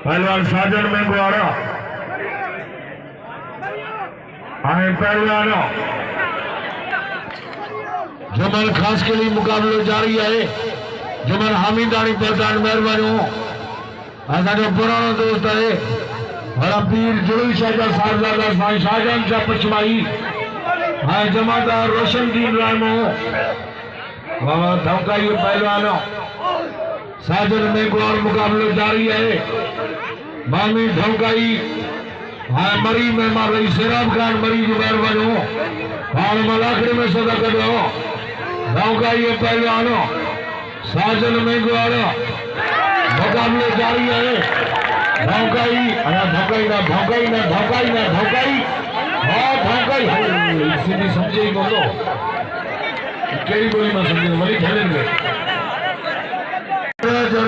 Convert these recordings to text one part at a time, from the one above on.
पहलवान साजन में गुआड़ा आए पहलवान जमन खास के लिए मुकाबलो जारी है। जमन हामिदानी पहचान मेहरबानी असांजो पुरानो दोस्त है बड़ा पीर जुड़ी शाहजा साहबजादा साईं शाहजहान शाह पचमाई हाय जमादार रोशनदीन रामो बाबा धमकाई पहलवान साजन में गुआड़ मुकाबलो जारी है। मामी धमकाई हाय मरी में मार रही सिराब खान मरी जी मेहरबानी हाल मलाखड़ी में सदा कर दो धमकाई पहलवान साजन में गुआड़ मुकाबले जारी है। धमकाई धमकाई ना धमकाई ना धमकाई ना धमकाई हाँ धमकाई सीधी समझे ही बोलो केरी बोली में समझे वही खेलेंगे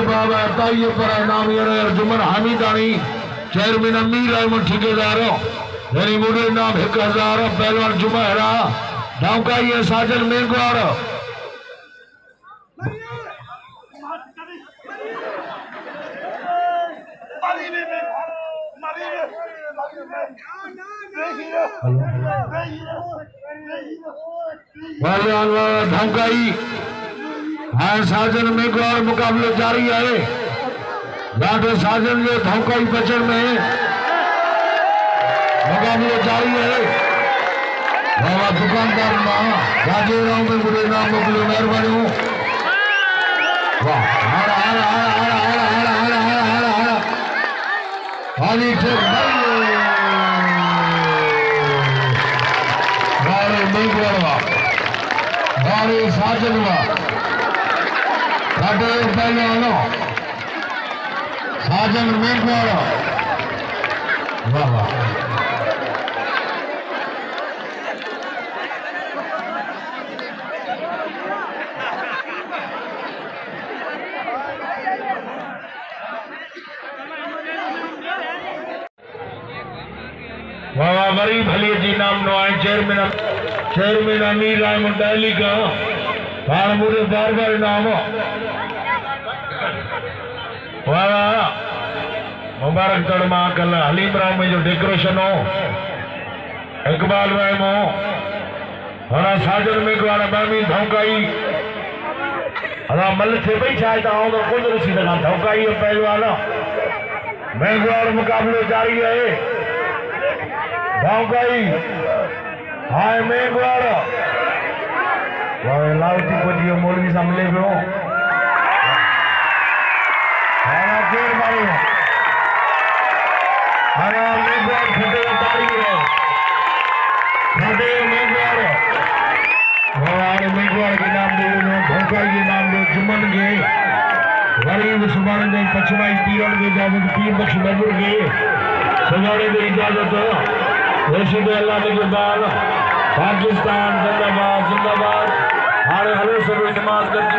बाबा ताइये पर नाम ये अर्जुमन हामिदानी चेयरमैन अमीर अहमद ठेकेदार यानी मुझे नाम 1000 पहलवान जुमेरा धमकाई साजन में गुआड़ धमकाई हाँ साजन में गुआड़ मुकाबले जारी है। डॉक्टर साजन जो धमकाई बचन में मुकाबले जारी है। बाबा दुकानदार गाजीराव में मुझे नाम मोकलो मेहरबानी हूँ वाह हारा हारा हारा हारा हारा हारा हारा हारा हारा हाली ठीक बारे नहीं गुआड़वा बारे साजनवा काटे पहले आनो साजन में गुआड़ा वाह वाह वाह वरी भली जी नाम नो आए चेयरमैन अमीर अहमद दिल्ली का बार मुझे बार बार नाम वाह मुबारक तड़मा कल हलीम राम में जो डेकोरेशन हो इकबाल राम हो हरा साजन में गुआड़ा बामी धमकाई हरा मल थे भाई चाहता हूँ तो कुछ नहीं लगा धमकाई पहलवान मैं गुआड़ मुकाबले जारी है। धमकाई हाय मैं गुआड़ लाउटी को जी मौलवी सामने पियो हाना केर मारो हाना मैं गुआड़ फटे तारी है फटे मैं गुआड़ हाने मैं गुआड़ के नाम दे धमकाई के नाम दे जुमन के गरीब सुबान ने पछवाई पीरन के जावत पीर बख्श नजर के सजाने की इजाजत रशीद अल्लाह के बाद पाकिस्तान जिंदाबाद जिंदाबाद हारे हलो सब नमाज करती